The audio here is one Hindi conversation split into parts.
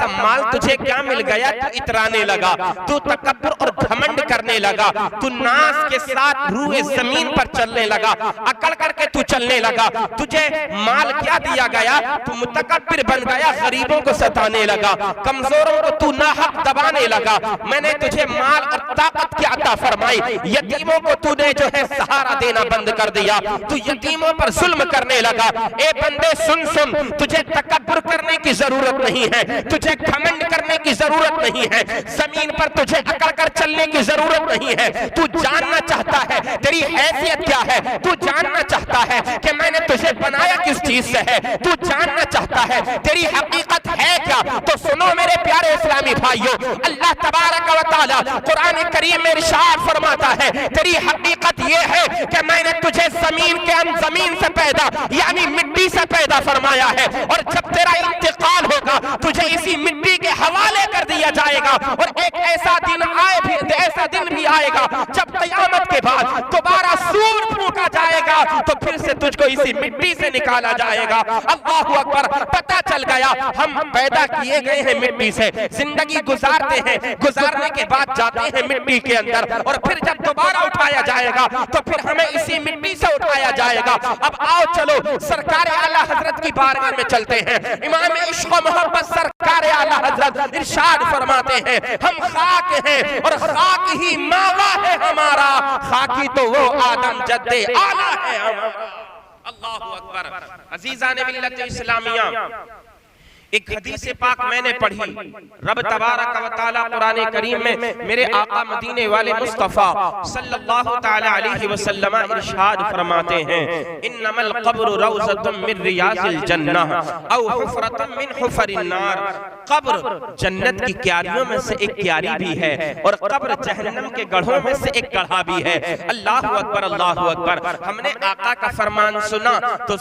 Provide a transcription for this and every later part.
सा माल तुझे क्या मिल गया, तू इतराने लगा, तू तकब्बुर और घमंड करने लगा, तू नास के साथ रूए जमीन पर चलने लगा, अकड़ करके तू चलने लगा। तुझे माल क्या दिया गया, तू मुतकब्बिर बन गया, गरीबों को सताने लगा, कमजोरों को तू नाहक दबाने लगा। मैंने तुझे माल और ताकत की अता फरमाई, यतीमों को तूने जो है सहारा देना बंद कर दिया, तू यतीमों पर जुल्म करने लगा। ए बंदे सुन सुन, तुझे तकब्बुर करने की जरूरत नहीं है, तुझे घमंड करने की जरूरत नहीं है, जमीन पर तुझे अकड़ कर चलने की जरूरत नहीं है। तू जानना चाहता है तेरी हैसियत क्या है, तू जानना चाहता है कि मैंने तुझे बनाया किस चीज से है, तू जानना चाहता है तेरी हकीकत है क्या, तो सुनो मेरे प्यारे इस्लामी भाइयों, अल्लाह तबारक व तआला कुरान करीम में इरशाद फरमाता है तेरी हकीकत ये है कि मैंने तुझे जमीन से पैदा यानी मिट्टी से पैदा फरमाया है, और जब तेरा इंतकाल होगा तुझे इसी मिट्टी के हवाले कर दिया जाएगा। और एक ऐसा दिन भी आएगा जब क़यामत के बाद दोबारा सूर फूंका जाएगा तो फिर से तुझको इसी मिट्टी से निकाला जाएगा। अल्लाहु अकबर। पता चल गया हम पैदा किए गए हैं मिट्टी से, जिंदगी गुजारते हैं, गुजारने के बाद जाते हैं मिट्टी के अंदर, और फिर जब दोबारा उठाया जाएगा तो फिर हमें इसी मिट्टी से उठाया जाएगा। अब आओ चलो सरकार आला हजरत की बारगाह में चलते हैं। इमाम इश्क व मोहब्बत सरकार आला हजरत इरशाद फरमाते हैं हम खाक हैं और खाक ही मावा है हमारा, खाकी तो वो आदम जद्दे आला है हमारा। अल्लाहु अकबर। अजीज़ान मिल्लत इस्लामिया, एक हदीस पाक मैंने पढ़ी, रब तबारक व तआला कुरान करीम में मेरे आका मदीने वाले मुस्तफा सल्लल्लाहु तआला अलैहि वसल्लम इरशाद फरमाते हैं इन्नमल क़ब्रु रौज़तुम मिन रियाज़िल जन्नह औ हुफ़रतुम मिन हुफ़रिन नार। कब्र जन्नत की क्यारियों में से एक क्यारी भी है और कब्र जहन्नम के गढ़ों में से एक गढ़ा भी है। अल्लाहु अकबर, अल्लाहु अकबर। हमने आका का फरमान सुना तो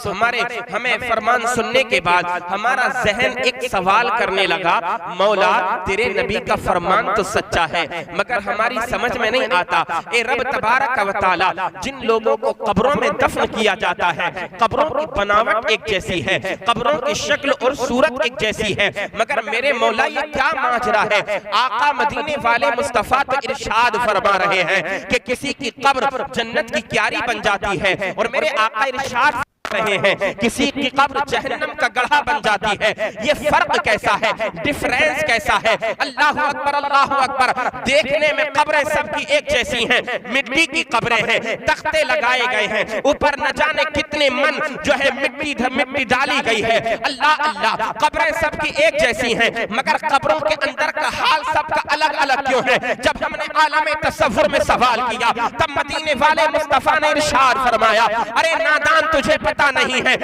हमें फरमान सुनने के बाद हमारा जहन एक सवाल करने लगा, मौला तेरे नबी का फरमान तो सच्चा है मगर हमारी समझ में नहीं आता। ए रब तबारक व तआला, जिन लोगों को कब्रों में दफन किया जाता है, कब्रों की बनावट एक जैसी है, कब्रों की शक्ल और सूरत एक जैसी है, मगर मेरे मौला ये क्या माजरा है। आका मदीने वाले मुस्तफा तो इरशाद फरमा रहे हैं कि किसी की कब्र जन्नत की क्यारी बन जाती है, और मेरे आका इरशाद रहे हैं किसी की कब्र जहन्नम का गढ़ा बन जाती है। ये फर्क कैसा है, डिफरेंस कैसा है। अल्लाहु अकबर, अल्लाहु अकबर। देखने में कब्रें सबकी एक जैसी हैं, मिट्टी की कब्रें हैं, तख्ते लगाए गए हैं, ऊपर न जाने कितने मन जो है मिट्टी डाली गई है। अल्लाह अल्लाह, कब्रें सबकी एक जैसी हैं मगर कब्रों के अंदर का हाल सबका अलग अलग क्यों है। जब हमने आलम तसव्वुर में सवाल किया तब मदीने वाले मुस्तफा ने इरशाद फरमाया, अरे नादान तुझे पता नहीं है,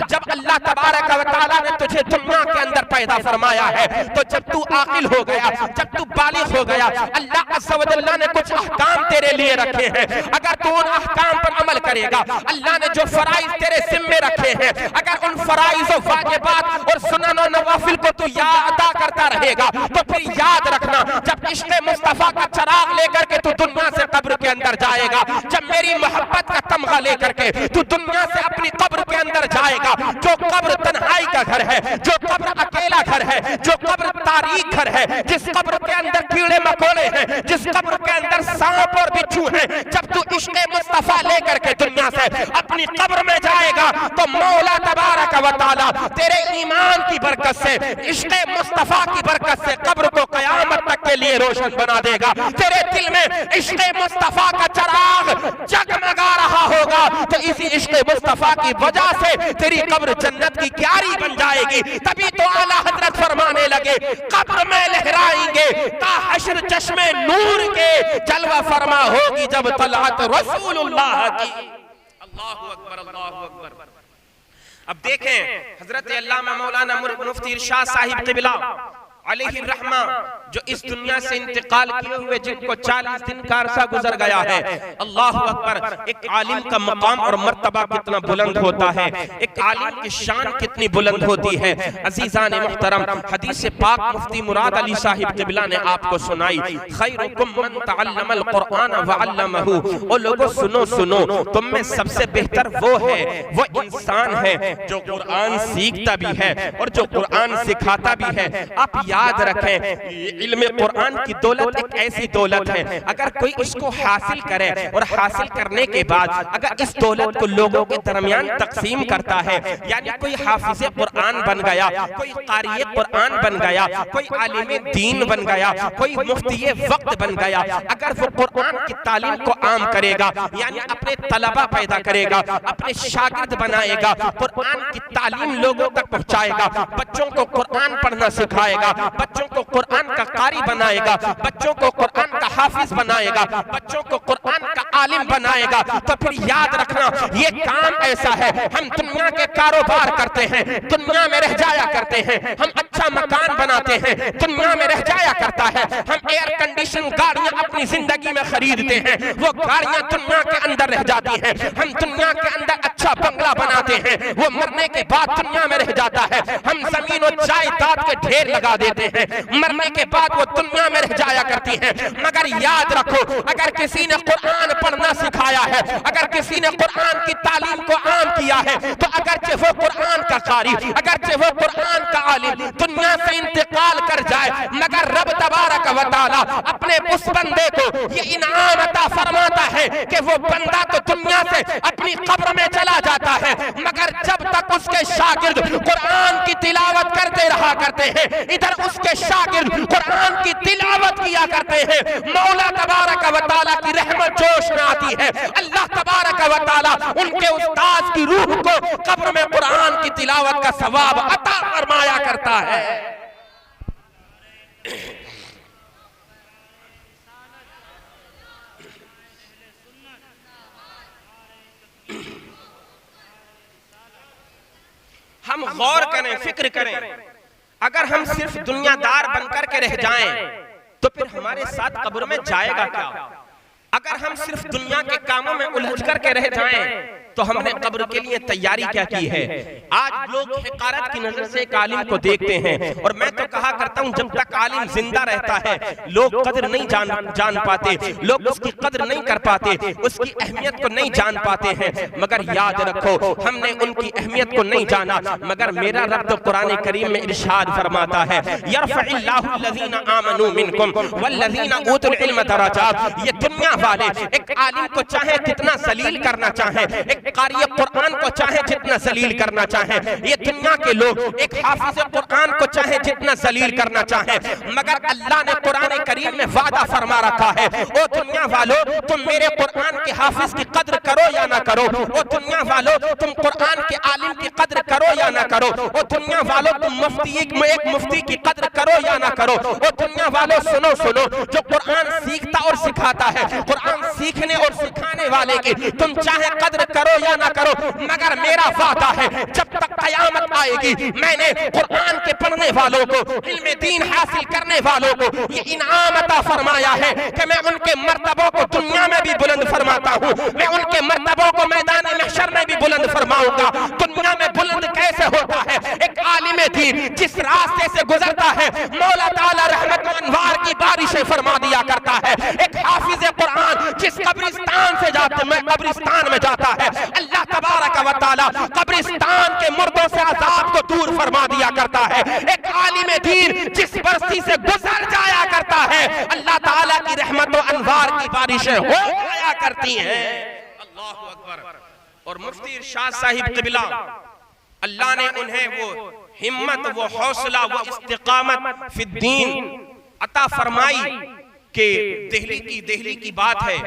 जब अल्लाह तबारक व तआला ने तुझे दुनिया के अंदर पैदा फरमाया है तो जब तू आकिल हो गया, जब तू बालिग हो गया, अल्लाह अज़्ज़ व जल्ल ने कुछ अहकाम तेरे लिए रखे हैं। अगर तू उन अहकाम पर अमल करेगा, अल्लाह ने जो फराइज तेरे जिम्मे रखे हैं, अगर उन फराइज और वाजिबात और सुनन और नवाफिल को तू याद अदा करता रहेगा तो फिर याद रखना, जब इश्क़ मुस्तफा का चराग लेकर के तू दुनिया से कब्र के अंदर जाएगा, जब मेरी मोहब्बत का तमगा लेकर के तू दुनिया से अपनी कब्र के अंदर जाएगा, जो कब्र तन्हाई का घर है, जो कब्र अकेला घर है, जो कब्र तारीख घर है, जिस कब्र के अंदर कीड़े मकोड़े हैं, जिस कब्र के अंदर सांप और बिच्छू हैं, जब तू इश्क़ मुस्तफा लेकर के दुनिया से अपनी कब्र में जाएगा तो मौला तबारक व तआला तेरे ईमान की बरकत से, इश्क़ मुस्तफा की बरकत से कब्र को क़यामत तक के लिए रोशन बना देगा। तेरे दिल में इश्क़ मुस्तफा का चराग जगमगा रहा होगा तो इसी इश्क़ मुस्तफा की वजह से तेरी कब्र जन्नत की क्यारी बन जाएगी। तभी तो आला हजरत फरमाने लगे, कब्र में लहराएंगे ता हश्र चश्मे नूर के, जलवा फरमा होगी जब तलअत रसूलुल्लाह की। अल्लाहु अकबर, अल्लाहु अकबर। अब देखें हजरत अल्लामा मौलाना मुफ्ती इरशाद साहिब क़िबला अलैहि रहमा जो इस दुनिया से इंतकाल किए हुए जिनको 40 दिन का अरसा गुजर गया है। अल्लाह अकबर। एक आलिम का मकाम और मर्तबा कितना बुलंद होता है, एक आलिम की शान कितनी बुलंद होती है। अजीजान मुहतरम, हदीस पाक मुफ्ती मुराद अली साहिब क़िबला ने आपको सुनाई, खैरुकुम मन तअल्लमल कुरआन व अल्लमहु। ओ लोगों सुनो सुनो, तुम में सबसे बेहतर वो है, वो इंसान है जो कुरआन सीखता भी है और जो कुरआन सिखाता भी है। आप याद रखें, इल्म कुरआन की दौलत एक ऐसी दौलत है, अगर कोई इसको हासिल करे और हासिल करने के बाद अगर इस दौलत को लोगों के दरमियान तकसीम करता है, यानी कोई हाफिज कुरआन बन गया, कोई कारी कुरआन बन गया, कोई आलिम दीन बन गया, कोई मुफ्ती वक्त बन गया, अगर वो कुरआन की तालीम को आम करेगा, यानी अपने तलबा पैदा करेगा, अपने शागिर्द बनाएगा, कुरआन की तालीम लोगों तक पहुंचाएगा, बच्चों को कुरआन पढ़ना सिखाएगा, बच्चों को कुरआन का कारी बनाएगा, बच्चों को कुरआन का हाफिज बनाएगा, बच्चों को कुरआन का आलिम बनाएगा, तो फिर याद रखना ये काम ऐसा है। हम दुनिया के कारोबार करते हैं, दुनिया में रह जाया करते हैं, हम अच्छा मकान बनाते हैं, दुनिया में रह जाया करता है, हम एयर कंडीशन गाड़ियां अपनी जिंदगी में खरीदते हैं, वो गाड़ियां दुनिया के अंदर रह जाती हैं, हम दुनिया के अंदर अच्छा बंगला बनाते हैं, वो मरने के बाद दुनिया में रह जाता है, हम जमीन और जायदाद के ढेर लगा देते हैं, मरने के बाद वो दुनिया में रह जाया करती है। मगर याद रखो, अगर किसी ने कुरआन पढ़ना सिखाया है, अगर किसी ने कुरआन की तालीम को आम किया है, तो अगरचे वो कुरआन का कारी, अगरचे वो कुरआन का आलिम दुनिया से इंतकाल कर जाए, मगर रब तबारक व तआला अपने उस बंदे को ये इनाम अता फरमाता है कि वो बंदा तो दुनिया से अपनी कब्र में चला जाता है, मगर जब तक उसके शागिर्द कुरआन की तिलावत करते रहा करते हैं, इधर उसके शागिर्द कुरआन की तिलावत किया करते हैं, मौला तबारक व तआला की रहमत जोश में आती है। अल्लाह तबारक व तआला उनके उस्ताद की रूह को कब्र में कुरआन की तिलावत का सवाब अता फरमाया करता है। हम गौर करें, फिक्र करें, अगर हम सिर्फ दुनियादार बनकर के रह जाएं तो फिर हमारे साथ कब्र में जाएगा क्या? अगर हम सिर्फ दुनिया के कामों में उलझ करके रह जाएं तो हमने कब्र के लिए तैयारी क्या की है? आज लोग हिकारत की नजर से एक आलिम को देखते हैं, और मैं तो कहा करता हूं जब तक आलिम जिंदा रहता है लोग कदर नहीं जान पाते, लोग उसकी कदर नहीं कर पाते, उसकी अहमियत को नहीं जान पाते हैं। मगर याद रखो, हमने उनकी अहमियत को नहीं जाना, मगर मेरा रब तो कुरान करीम में इरशाद फरमाता है, यरफ़इल्लाहु लज़ीना आमनू मिनकुम वल्लज़ीना ऊतुल इल्म दरजात। ये दुनिया वाले एक आलिम को चाहे कितना जलील करना चाहे, एक कारी कुरआन को चाहे जितना जलील करना चाहे, ये दुनिया के लोग एक हाफिज कुरआन को चाहे जितना जलील करना चाहे, मगर अल्लाह ने कुरान करीम में वादा फरमा रखा है, ओ दुनिया वालों तुम मेरे कुरआन के हाफिज की कद्र करो या ना करो, ओ दुनिया वालों तुम कुरआन के आलिम की कद्र करो या ना करो, ओ दुनिया वालों तुम एक मुफ्ती की कद्र करो या ना करो, ओ दुनिया वालों सुनो सुनो, जो कुरआन सीखता और सिखाता है, कुरआन सीखने और सिखाने वाले की तुम चाहे कद्र करो या ना करो, मगर मेरा वादा है जब तक कयामत आएगी मैंने कुरआन के पढ़ने वालों को, इल्म दीन हासिल करने वालों को ये इनाम अता फरमाया है कि मैं उनके मर्तबों को दुनिया में भी बुलंद फरमाता हूँ, मैं उनके मर्तबों को मैदान महशर में भी बुलंद फरमाऊंगा। दुनिया में बुलंद कैसे होता है? एक आलिम दीन जिस रास्ते से गुजरता है मौला ताला रहमत व अनवार की बारिशें फरमा दिया करता है, एक हाफिज कुरआन जिस कब्रिस्तान में जाता है अल्लाह तबारक व तआला कब्रिस्तान के मुर्दों से अजाब को दूर फरमा दिया करता है, एक आलिम दीन जिस बस्ती से गुजर जाया करता है अल्लाह ताला की रहमत व अनवार की बारिशें हो जाया करती हैं। अल्लाहु अकबर। और मुफ्ती इरशाद साहिब क़िबला, अल्लाह ने उन्हें वो हिम्मत, वो हौसला, वो इस्तिकामत फिद्दीन अता फरमाई कि दिल्ली की बात है,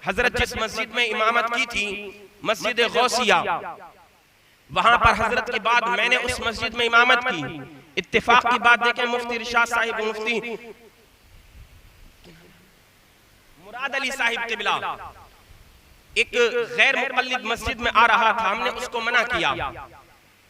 हजरत जिस मस्जिद में इमामत की थी, मस्जिद गौसिया, वहां पर हजरत के बाद मैंने उस मस्जिद में इमामत की। इत्तेफाक की बात देखें, मुफ्ती इरशाद साहिब, मुफ्ती मुराद अली साहिब क़िबला एक गैर मुक़ल्लिद मस्जिद में आ रहा था, हमने उसको मना किया,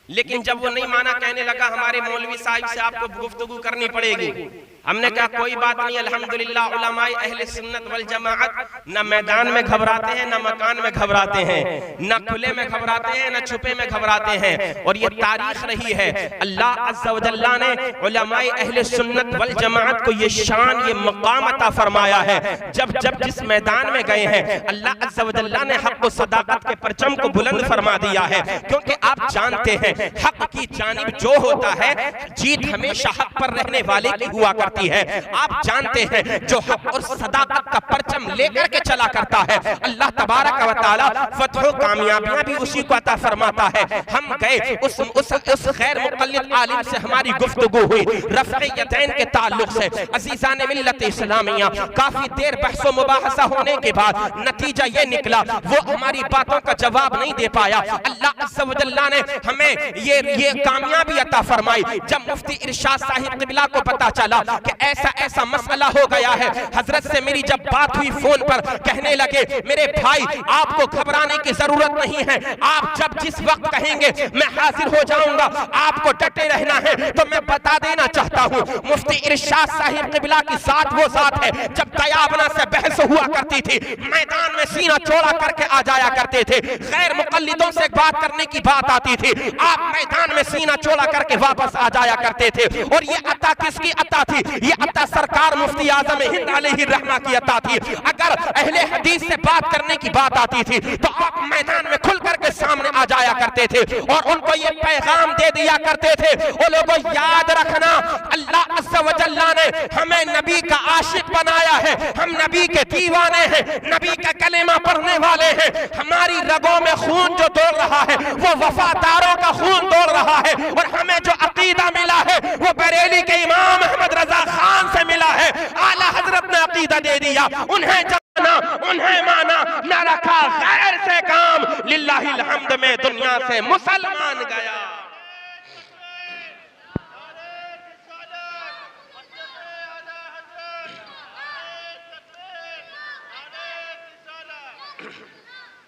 लेकिन जब वो नहीं माना, कहने लगा हमारे मौलवी साहिब से आपको गुफ्तगू करनी पड़ेगी। हमने कहा कोई बात नहीं, अल्हम्दुलिल्लाह उलमाए अहले सुन्नत वल जमाअत न मैदान में घबराते हैं, न मकान में घबराते हैं, न खुले में घबराते हैं, न छुपे में घबराते हैं। और ये तारीख रही है, अल्लाह अज़्ज़ा व जल्ला ने उलमाए अहले सुन्नत वल जमाअत को ये शान, ये मकाम अता फरमाया है। जब जब जिस मैदान में गए हैं, अल्लाह अज़्ज़ा व जल्ला ने हक़ व सदाक़त के परचम को बुलंद फरमा दिया है। क्योंकि आप जानते हैं हक़ की जानिब जो होता है, जीत हमेशा हक़ पर रहने वाले की हुआ करती है। आप जानते हैं जो हक़ और सदाकत का परचम लेकर के चला करता है, अल्लाह तबारक व तआला फतह कामयाबियां भी उसी को अता फरमाता है। हम गए उस गैर मुक़ल्लिद आलिम से हमारी गुफ्तगू हुई रफ़्अ यदैन के ताल्लुक से। अज़ीज़ान मिल्लत इस्लामिया, काफी देर बहस व मुबाहसा होने के बाद नतीजा ये निकला, वो हमारी बातों का जवाब नहीं दे पाया। अल्लाह अज़्ज़ा व जल्ला ने हमें ये कामयाबी अता फरमाई। जब मुफ्ती इरशाद साहिब क़िबला को पता चला कि ऐसा ऐसा मसला हो गया है, हजरत से मेरी जब बात हुई फोन पर, कहने लगे मेरे भाई आपको घबराने की जरूरत नहीं है, आप जब जिस वक्त कहेंगे मैं हाजिर हो जाऊंगा, आपको डटे रहना है। तो मैं बता देना चाहता हूँ, मुफ्ती इरशाद साहिब क़िबला की साथ वो साथ है जब तयाबना से बहस हुआ करती थी, मैदान में सीना चौड़ा करके आ जाया करते थे। गैर मुक़ल्लिदों से बात करने की बात आती थी, आप मैदान में सीना चौड़ा करके वापस आ जाया करते थे। और ये अता किसकी अता थी? ये अता सरकार मुफ्ती आज़म हिंद अलैहि रहमा की अता थी। अगर अहले हदीस से बात करने की बात आती थी तो आप मैदान में खुल करके सामने आ जाया करते थे और उनको ये पैगाम दे दिया करते थे, वो लोगों याद रखना अल्लाह अज़्ज़ा व जल्ला ने हमें नबी का आशिक बनाया है, हम नबी के दीवाने हैं, नबी का कलेमा पढ़ने वाले हैं। हमारी रगों में खून जो दौड़ रहा है वो वफादारों का खून दौड़ रहा है। और हमें जो अकीदा मिला है वो बरेली के इमाम अहमद रजा खान से मिला है। आला हजरत ने अकीदा दे दिया, उन्हें जाना, उन्हें माना, न रखा गैर से काम, लिल्लाहिल हम्द में दुनिया से मुसलमान गया।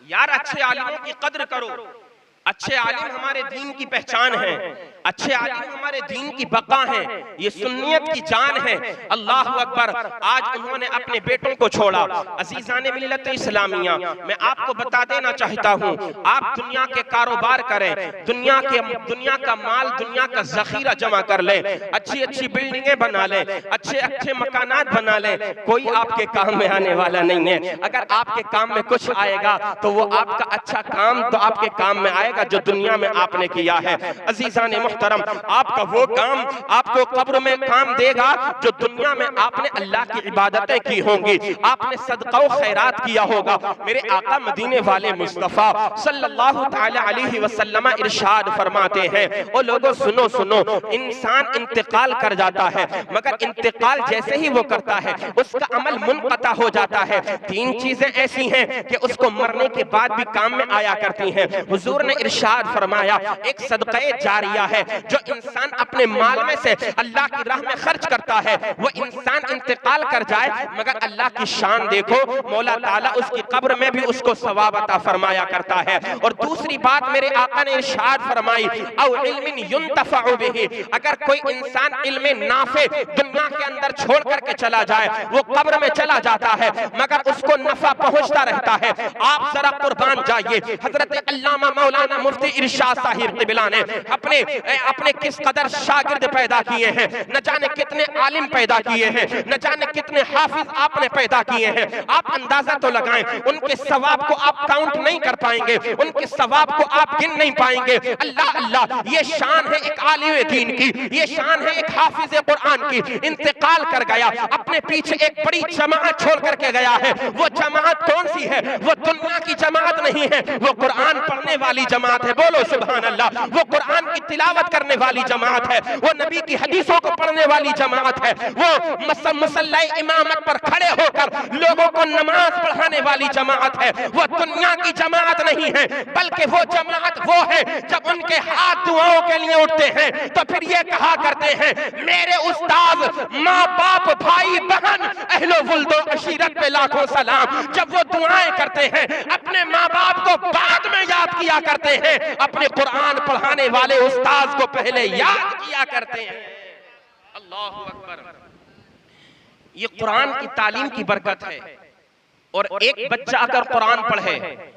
यार अच्छे आलिमों की कद्र करो, अच्छे आलिम हमारे दीन की पहचान है, अच्छे आलिम हमारे दीन की बका हैं, ये सुन्नियत की जान है। अल्लाह अकबर। आज उन्होंने अपने बेटों को छोड़ा। अज़ीज़ाने मिल्लत इस्लामिया, मैं आपको बता देना चाहता हूँ, आप दुनिया के कारोबार करें, दुनिया का माल, दुनिया का ज़ख़ीरा जमा कर लें, अच्छी अच्छी बिल्डिंगें बना लें, अच्छे अच्छे मकानात बना लें, कोई आपके काम में आने वाला नहीं है। अगर आपके काम में कुछ आएगा तो वो आपका अच्छा काम तो आपके काम में आएगा जो दुनिया में आपने किया है। अज़ीज़ाने मुहतरम, आपका वो काम आपको कब्र में काम देगा जो दुनिया में आपने अल्लाह की इबादतें की होंगी, आपने सदका व खैरात किया होगा। मेरे आका मदीने वाले मुस्तफ़ा सल्लल्लाहु तआला अलैहि वसल्लम इरशाद फरमाते हैं, ओ लोगों सुनो सुनो, इंसान इंतकाल कर जाता है, मगर इंतकाल जैसे ही वो करता है उसका अमल मुनक़ता हो जाता है। तीन चीजें ऐसी हैं कि उसको मरने के बाद भी काम में आया करती हैं। हुजूर ने इरशाद फरमाया, एक सदक़े जारिया है जो इंसान अपने माल में से अल्लाह की राह में खर्च करता है, वो इंसान इंतकाल कर जाए मगर अल्लाह की शान देखो, मौला ताला उसकी कब्र में भी उसको सवाब अता फरमाया करता है। और दूसरी बात मेरे आका ने इरशाद फरमाई, औ इल्मिन युंतफ़अ बिही, अगर कोई इंसान इल्मे नाफे दुनिया के अंदर छोड़ करके चला जाए, वो कब्र में चला जाता है मगर उसको नफा पहुंचता रहता है। आप जरा कुर्बान जाइए, हजरत अल्लामा मौलाना मुफ्ती इरशाद साहिब क़िबला ने अपने किस कदर शागिर्द पैदा किए हैं, न जाने कितने आलिम पैदा किए हैं, न जाने कितने हाफिज आपने पैदा किए हैं। आप अंदाजा तो लगाएं, उनके सवाब को आप काउंट नहीं कर पाएंगे, उनके सवाब को आप गिन नहीं पाएंगे। अल्लाह अल्लाह, ये शान है एक आलिम दीन की, ये शान है एक हाफिज कुरान की। इंतकाल कर गया, अपने पीछे एक बड़ी जमात छोड़ करके गया है। वो जमात कौन सी है? वो दुनिया की जमात नहीं है, वो कुरान पढ़ने वाली जमात है। बोलो सुभान अल्लाह। वो कुरान की तिलावत करने वाली जमात है, वो नबी की हदीसों को पढ़ने वाली जमात है, वो मुसल्ला इमामत पर खड़े होकर लोगों को नमाज पढ़ाने वाली जमात है। वो दुनिया की जमात नहीं है, बल्कि वो जमात वो है जब उनके हाथ दुआओं के लिए उठते हैं तो फिर ये कहा करते हैं, मेरे उस्ताद, माँ बाप, भाई बहन, अहलो वुल्दो अशीरत पे लाखों सलाम। जब वो दुआएं करते हैं अपने माँ बाप को बाद में याद किया करते हैं, अपने कुरान पढ़ाने वाले उस्ताद को पहले याद किया करते हैं। अल्लाहु अकबर। ये कुरान की तालीम की बरकत है। और एक बच्चा अगर कुरान पढ़े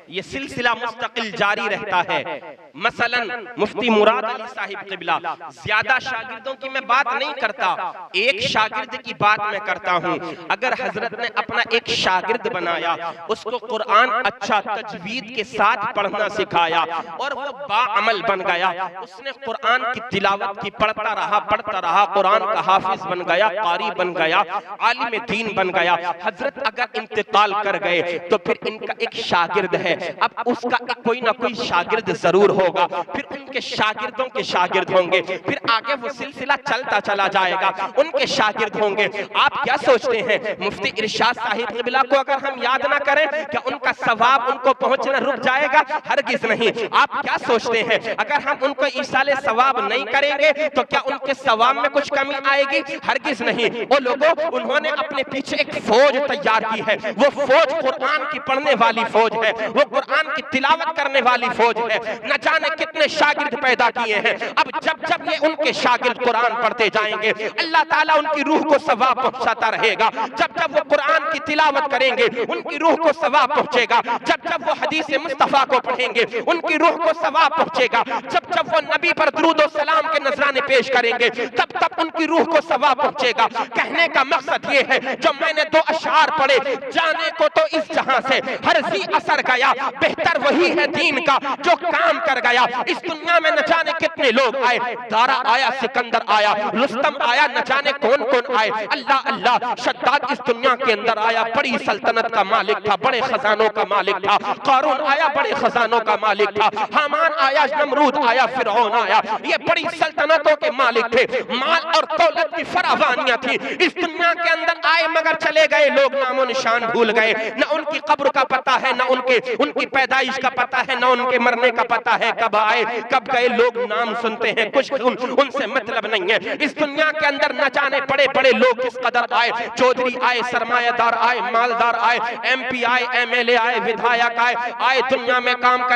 ये सिलसिला मुस्तकिल जारी रहता है। मसलन मुफ्ती मुराद अली साहिब क़िबला, ज्यादा शागिर्दों की मैं बात नहीं करता, एक शागिर्द की बात मैं करता हूँ। अगर हजरत ने अपना एक शागिर्द बनाया, उसको कुरान अच्छा तजवीद के साथ पढ़ना सिखाया और वो बाअमल बन गया, उसने कुरान की तिलावत की, पढ़ता रहा, कुरान का हाफिज बन गया, कारी बन गया, आलिम दीन बन गया। हजरत अगर इंतकाल कर गए तो फिर इनका एक शागिर्द है, अब उसका कोई ना कोई शागिर्द जरूर होगा, फिर उनके शागिर्दों के शागिर्द होंगे, फिर आगे वो सिलसिला चलता चला जाएगा, उनके शागिर्द होंगे। आप क्या सोचते हैं मुफ्ती इरशाद साहिब क़िबला को अगर हम याद ना करें क्या उनका सवाब उनको पहुंचना रुक जाएगा? हरगिज नहीं। आप क्या सोचते हैं अगर हम उनको ईसाले सवाब नहीं करेंगे तो क्या उनके सवाब में कुछ कमी आएगी? हरगिज नहीं। वो लोगों उन्होंने अपने पीछे एक फौज तैयार की है, वो फौज कुरान की पढ़ने वाली फौज है, वो कुरान की तिलावत करने वाली फौज है। न जाने कितने शागिर्द पैदा किए हैं। अब जब जब ये उनके शागिर्द कुरान पढ़ते जाएंगे अल्लाह ताला उनकी रूह को सवाब पहुंचाता रहेगा। जब जब वो कुरान की तिलावत करेंगे उनकी रूह को सवाब पहुंचेगा। जब जब वो हदीस मुस्तफा को पढ़ेंगे उनकी रूह को सवाब पहुंचेगा। जब जब वो नबी पर दुरूद और सलाम के नजराने पेश करेंगे तब तब उनकी रूह को सवाब पहुंचेगा। कहने का मकसद ये है, जो मैंने दो अशार पढ़े, जाने को तो इस जहां से हर जी असर गया, बेहतर वही है दीन का जो काम कर गया। इस दुनिया में न जाने कितने लोग आए, दारा आया, सिकंदर आया, रुस्तम आया, न जाने कौन कौन आए। अल्लाह अल्लाह, शद्दाद इस दुनिया के अंदर आया, बड़ी सल्तनत का मालिक था, बड़े खजानों का मालिक था। कारून आया, बड़े खजानों का मालिक था। हामान आया, नमरूद आया, फिरौन आया, ये बड़ी सल्तनतों के मालिक थे। माल और दौलत की फरावानियां थी। इस दुनिया के अंदर आए मगर चले गए, लोग नामो निशान भूल गए। न उनकी कब्र का पता है, न उनकी पैदाइश का पता है, न उनके मरने का पता है। कब आए कब गए लोग नाम सुनते हैं, कुछ उनसे मतलब नहीं है। इस दुनिया के अंदर न जाने बड़े बड़े लोग किस कदर आए, चौधरी आए, सरमायादार आए, मालदार आए, MP आए, MLA आए, विधायक आए, दुनिया में काम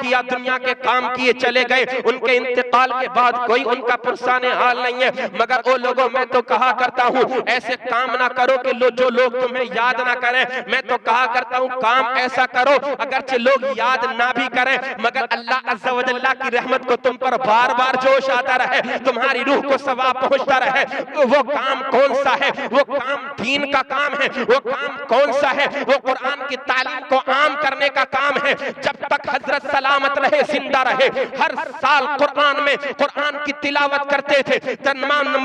किया, दुनिया के काम किए चले गए। उनके इंतकाल के बाद कोई उनका पुरसाने हाल नहीं है। मगर वो लोगों मैं तो कहा करता हूँ ऐसे काम ना करो कि जो लोग तुम्हें याद ना करें। मैं तो कहा करता हूँ काम ऐसा करो अगरचे लोग याद ना भी करें मगर अल्लाह अज़्ज़ा व जल्ला की रहमत को तुम पर बार बार जोश आता रहे, तुम्हारी रूह को सवाब पहुंचता रहे। तो वो काम कौन सा है? वो काम दीन का काम है। वो काम कौन सा है? वो कुरान की तालीम को आम करने का काम है। जब तक हजरत सलामत रहे, जिंदा रहे, हर साल कुरान में कुरान की तिलावत करते थे।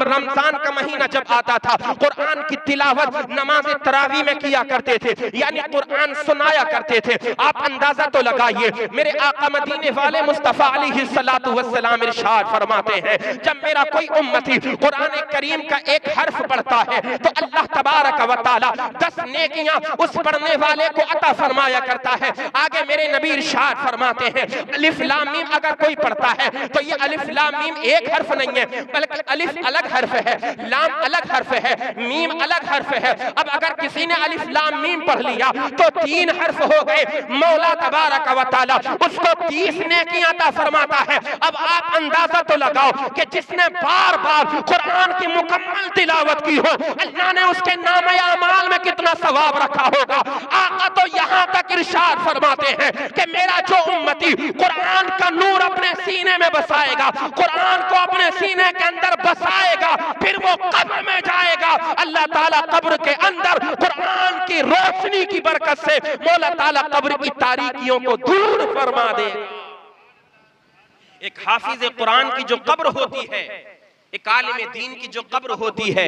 रमजान का महीना जब आता था कुरान की तिलावत नमाज तरावी में किया करते थे, यानी कुरान सुनाया करते थे। आप अंदाजा तो लगाइए, मेरे आका मदीने वाले मुस्तफा अलैहिस्सलातु वस्सलाम इरशाद फरमाते हैं, जब मेरा कोई उम्मती कुरान करीम का एक हर्फ पढ़ता है तो अल्लाह तबारक व तआला 10 नेकियां उस पढ़ने वाले को अता फरमाया करता है। आगे मेरे नबी इरशाद फरमाते हैं, अलिफ लाम मीम अगर कोई पढ़ता है तो ये अलिफ लाम मीम एक हर्फ नहीं है, बल्कि अलिफ अलग हर्फ है, लाम अलग हर्फ है, मीम अलग हर्फ है। अब अगर किसी ने अलिफ लाम मीम पढ़ लिया तो 3 हर्फ हो गए। मौला तबारक व तआला उसको 30 नेकियां अता फरमाता है। अब आप अंदाजा तो लगाओ कि जिसने बार बार कुरान की मुकम्मल तिलावत की हो अल्लाह ने उसके नामे अमाल में कितना सवाब रखा होगा। आका तो यहाँ तक इरशाद फरमाते हैं कि मेरा जो उम्मती कुरान का नूर अपने सीने में बसाएगा, कुरान को अपने सीने के अंदर बसाएगा, फिर वो कब्र में जाएगा, अल्लाह ताला कब्र के अंदर कुरान की रोशनी की बरकत से मौला ताला कब्र की तारीकियों को दूर फरमा दे। एक हाफिज कुरान की जो कब्र होती है, एक आलिम दीन की जो कब्र होती है,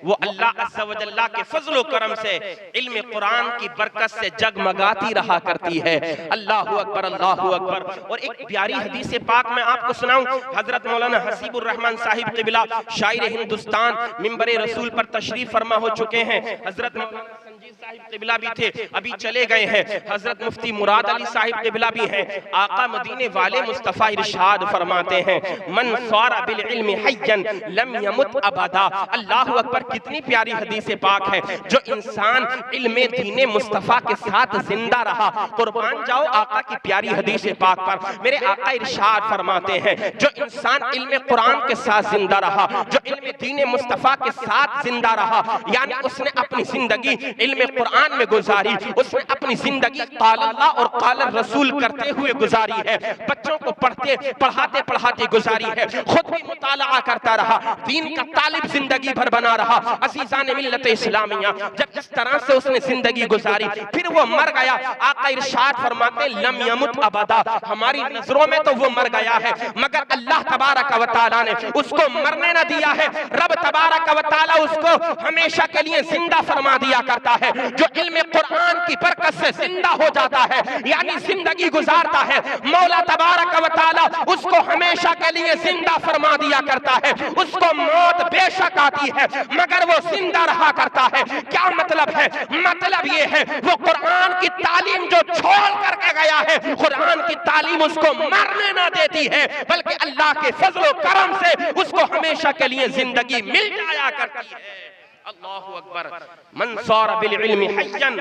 वो अल्लाह अज़्ज़ा व जल्ला के फज़्ल व करम से इल्म कुरान की बरकत से जगमगाती रहा करती है। अल्लाहु अकबर, अल्लाहु अकबर। और एक प्यारी हदीस पाक मैं आपको सुनाऊं। हजरत मौलाना हसीबुर रहमान साहिब क़िबला शायर हिंदुस्तान मिंबर रसूल पर तशरीफ फरमा हो चुके हैं। हजरत मौलाना संजीव साहिब क़िबला भी थे, अभी चले गए हैं। हजरत मुफ्ती मुराद अली साहिब क़िबला भी हैं। आका मदीने वाले मुस्तफ़ा इरशाद फरमाते हैं, मन सारा बिल इल्मी हय्यन हय्यन लम यमुत अबदा। अल्लाहु अकबर, कितनी प्यारी हदीस पाक है। जो इंसान इल्मे दीन मुस्तफा के साथ जिंदा रहा, कुर्बान जाओ आका की प्यारी हदीस पाक पर। मेरे आका इरशाद फरमाते हैं, जो इंसान इल्मे कुरान के साथ जिंदा रहा, जो इल्मे दीन मुस्तफा के साथ जिंदा रहा, यानी उसने अपनी जिंदगी इल्मे कुरान में गुजारी, उसने अपनी जिंदगी क़ाल अल्लाह और क़ाल रसूल करते हुए गुजारी है, बच्चों को पढ़ाते पढ़ाते गुजारी है, खुद भी मुताला करता रहा, दीन का तालिब जिंदगी भर बना रहा। अज़ीज़ान मिल्लत इस्लामिया, जब इस तरह से उसने जिंदगी गुजारी, फिर वो मर गया। आका इरशाद फरमाते लम यमुत अबदा, हमारी नजरों में तो वो मर गया है, मगर अल्लाह तबारक व तआला ने उसको मरने न दिया है। रब तबारक व तआला उसको हमेशा के लिए जिंदा फरमा दिया करता है। जो इल्म कुरान की बरकत से जिंदा हो जाता है, यानी जिंदगी गुजारता है, मौला तबारक व तआला उसको हमेशा के लिए जिंदा फरमा दिया करता है। उसको मौत बेशक आती है, मगर वो जिंदा रहा करता है। क्या मतलब है? मतलब ये है, वो कुरान की तालीम जो छोड़ करके गया है, कुरान की तालीम उसको मरने ना देती है, बल्कि अल्लाह के फजल और करम से उसको हमेशा के लिए जिंदगी मिल जाया करती है। अल्लाहु अकबर। मन सारा बिल इल्मी हय्यन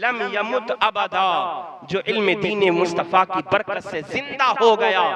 लम यमुत अबदा, जो इल्म दीन मुस्तफा की बरकत से जिंदा हो गया,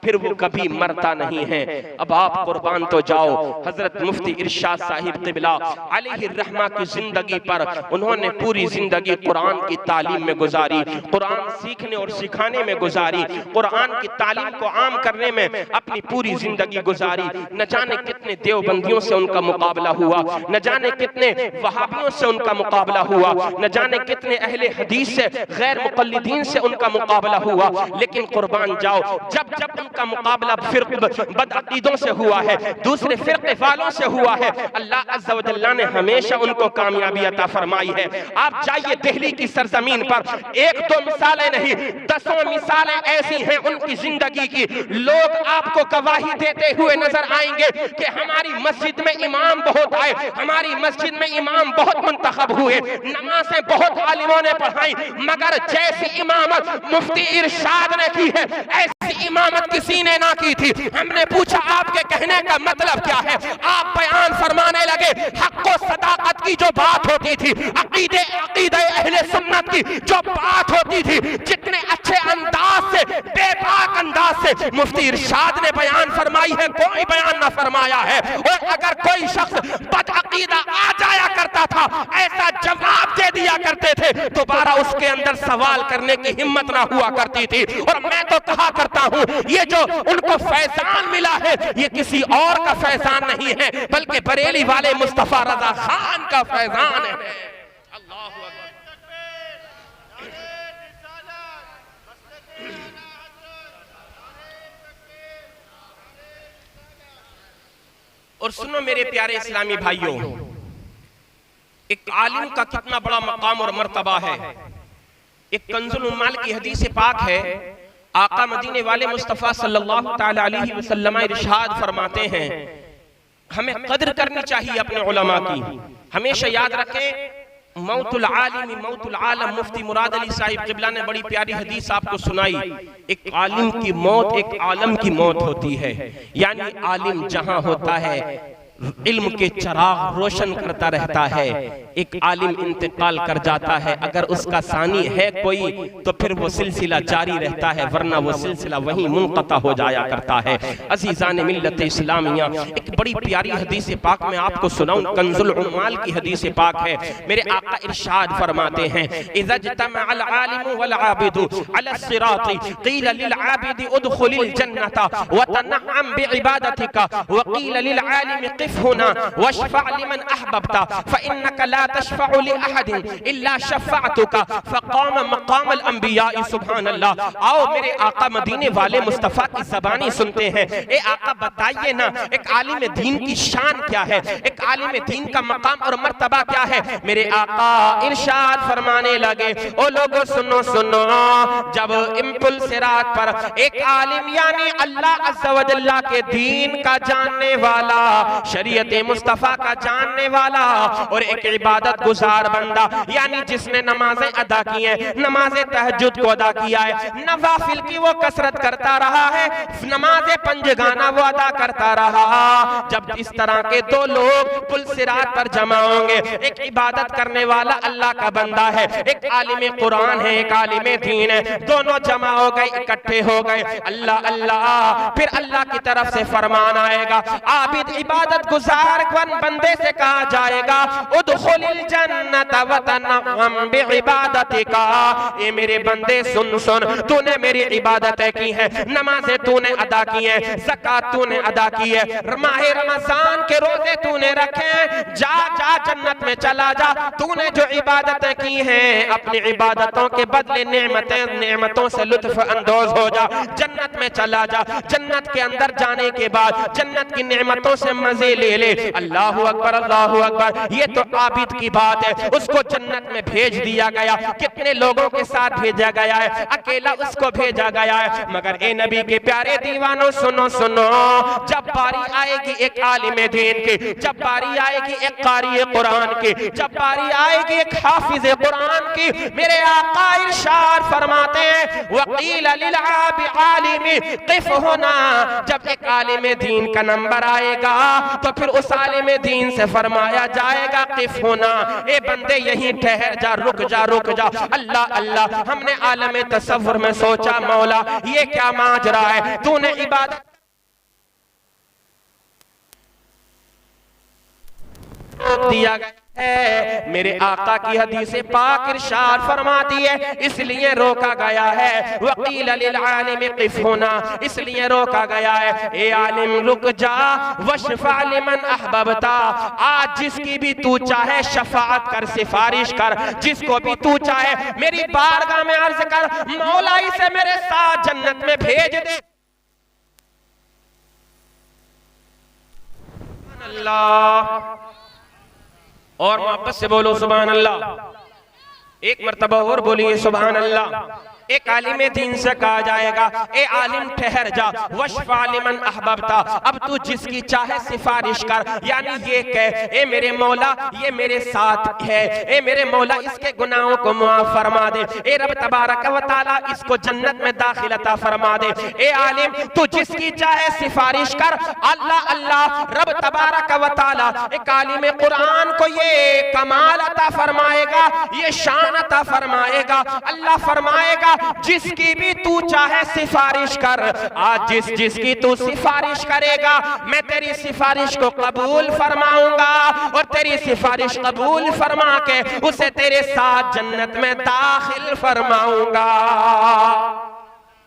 फिर वो कभी मरता नहीं है। अब आप कुर्बान तो जाओ, हजरत मुफ्ती इरशाद साहिब क़िबला अलैहि रहमा की जिंदगी पर उन्होंने पूरी जिंदगी कुरान की तालीम में गुजारी, कुरान सीखने और सिखाने में गुजारी, कुरान की तालीम को आम करने में अपनी पूरी जिंदगी गुजारी। न जाने कितने देवबंदियों से उनका मुकाबला हुआ, न जाने कितने वहाबियों से उनका मुकाबला हुआ, न जाने कितने अहले हदीस से, गैर मुक़ल्लिदीन से उनका मुकाबला हुआ, लेकिन कुर्बान जाओ, जब जब का मुकाबला बदअकीदों से हुआ है, दूसरे फिरके वालों से हुआ है, अल्लाह अज़्ज़ा व जल्ला ने हमेशा उनको कामयाबी अता फरमाई है। आप जाइए दिल्ली की सरजमीन पर, एक दो मिसालें नहीं, दसों मिसालें ऐसी हैं उनकी जिंदगी की। लोग आपको गवाही देते हुए नजर आएंगे कि हमारी मस्जिद में इमाम बहुत आए, हमारी मस्जिद में इमाम बहुत मुंतखब हुए, नमाज़ें बहुत आलिमों ने पढ़ाई, मगर जैसी इमामत मुफ्ती इरशाद ने की है, ऐसी इमामत किसी ने ना की थी। हमने पूछा आपके कहने का मतलब क्या है? आप बयान फरमाने लगे हक व सदाकत की जो बात होती थी, अकीदे अहले सुन्नत की जो बात होती थी, जितने अच्छे अंदाज से, बेबाक अंदाज से मुफ्ती इरशाद ने बयान फरमाई है, कोई बयान ना फरमाया है। और अगर कोई शख्स बदअकीदा आ जाया करता था, ऐसा जवाब दे दिया करते थे, दोबारा उसके अंदर सवाल करने की हिम्मत ना हुआ करती थी। और मैं तो कहा करता हूं, ये जो उनको फैजान मिला है, ये किसी और का फैजान नहीं है, बल्कि बरेली वाले मुस्तफा रजा खान का फैजान है। अल्लाहु अकबर। और सुनो मेरे प्यारे इस्लामी भाइयों, एक आलिम का कितना बड़ा मकाम और मर्तबा है। एक कंजुल उम्माल की हदीस पाक है, आका मदीने वाले मुस्तफ़ा सल्लल्लाहु तआला अलैहि वसल्लम इरशाद फरमाते हैं, हमें कद्र करनी चाहिए अपने उलमा की। हमेशा याद रखें, मौतुल आलिम मौतुल आलम। मुफ्ती मुराद अली साहिब क़िबला ने बड़ी प्यारी हदीस आपको सुनाई। एक आलिम की मौत एक आलम की मौत होती है, यानी आलिम जहां होता है इल्म के चराग रोशन करता रहता है। एक आलिम इंतकाल कर जाता है, अगर उसका सानी है कोई तो फिर वो सिलसिला जारी रहता है, वरना वो सिलसिला वहीं मुनक़ता हो जाया करता है। अज़ीज़ान मिल्लत इस्लामिया, एक बड़ी प्यारी हदीस पाक में आपको सुनाऊं, कंजुल उम्माल की हदीस पाक है। मेरे आका इरशाद फरमाते हैं, इज़ा इज्तमअल आलिमु वल आबिदु अला सिराति क़ील लिल आबिदि उदख़ुलिल जन्नता व तनअम बिइबादतिका व क़ील लिल आलिमि क़िफ हुना वशफ़अ लिमन अहबब्ता फ़इन्नका ला तशफ़अु लिअहदिन इल्ला शफ़अतुका फ़क़ाम मक़ामल अंबिया। सुभान अल्लाह। आओ मेरे आका मदीने वाले मुस्तफ़ा की ज़बानी सुनते हैं। ए आका बताइए ना, एक आलिम दीन की शान क्या है, एक आलिम दीन का मकाम और मर्तबा क्या है। मेरे आका इरशाद फरमाने लगे, ओ लोगों सुनो सुनो, जब इम्पुल सिरात पर एक आलिम यानी अल्लाह अज़्ज़ा व जल्ला के दीन का जानने वाला, शरीयत मुस्तफ़ा का जानने वाला और एक इबादत गुजार बंदा, यानी जिसने नमाजें अदा की है, नमाजें तहज्जुद को अदा किया है, नवाफिल की वो कसरत करता रहा है, नमाजें पंजगाना वो अदा करता रहा। जब इस तरह के दो लोग पुल सिरात पर जमा होंगे, एक इबादत करने वाला अल्लाह का बंदा है, एक आलिम कुरान है, एक आलिम दीन है, दोनों जमा हो गए, इकट्ठे हो गए, अल्लाह अल्लाह, फिर अल्लाह की तरफ से फरमान आएगा, आबिद इबादत गुजार बंदे से कहा जाएगा, उदखुलिल जन्नत व तनअम बिइबादतिका, ये मेरे बंदे सुन सुन, तूने मेरी इबादतें की है, नमाजें तूने अदा की है, ज़कात तूने अदा की है, माह रमजान के रोजे तूने रखे हैं, जा जा जन्नत में चला जा, तूने जो इबादतें की हैं अपनी इबादतों के बदले नेमतों से लुत्फ अंदोज हो जा, जन्नत में चला जा, जन्नत के अंदर जाने के बाद जन्नत की नेमतों से मजे ले ले। अल्लाह अकबर अल्लाह अकबर, ये तो आबिद की बात है, उसको जन्नत में भेज दिया गया, कितने लोगों के साथ भेजा गया है, अकेला उसको भेजा गया है, मगर ए नबी के प्यारे दीवानों सुनो सुनो, जब बारी आएगी एक आलिम दीन की, जब बारी आएगी एक कारी कुरान की, जब बारी आएगी एक हाफिज कुरान की, मेरे आका इरशाद फरमाते हैं वकील लिल आलिमी क़िफ़ हुना, जब एक आलिम दीन का नंबर आएगा तो फिर उस आलिम दीन से फरमाया जाएगा क़िफ़ हुना, ए बंदे यहीं ठहर जा, रुक जा रुक जा। अल्लाह अल्लाह, हमने आलम तसव्वुर में सोचा मौला ये क्या माजरा है, तूने इबादत दिया गया है, मेरे आका की हदीस पाक इरशाद फरमाती है इसलिए रोका गया है, वकील लिल आलिम क़िफ़ हुना, इसलिए रोका गया है, ए आलिम रुक जा, वशफ़ा लिमन अहबबता, आज जिसकी भी तू चाहे शफाअत कर, सिफारिश कर, जिसको भी तू चाहे मेरी बारगाह में अर्ज कर, मौला इसे मेरे साथ जन्नत में भेज दे। अल्लाह, और मोहब्बत से बोलो सुभान अल्लाह, एक मर्तबा और बोलिए सुभान अल्लाह। एक आलिम दीन से कहा जाएगा ए आलिम ठहर जा, वशफ़ा लिमन अहबबता, अब तू जिसकी चाहे सिफारिश कर, यानी ये कह ए मेरे मौला ये मेरे साथ है, ए मेरे मौला इसके गुनाहों को मुआफ़ फरमा दे, ए रब तबारक व तआला इसको जन्नत में दाखिल अता फरमा दे। ए आलिम तू जिसकी चाहे सिफारिश कर, अल्लाह अल्लाह रब तबारक व तआला एक आलिम कुरान को ये कमाल अता फरमाएगा, ये शान अता फरमाएगा। अल्लाह फरमाएगा जिसकी भी तू चाहे सिफारिश कर, आज जिसकी तू सिफारिश करेगा मैं तेरी सिफारिश को कबूल फरमाऊंगा और तेरी सिफारिश कबूल फरमा के उसे तेरे साथ जन्नत में दाखिल फरमाऊंगा।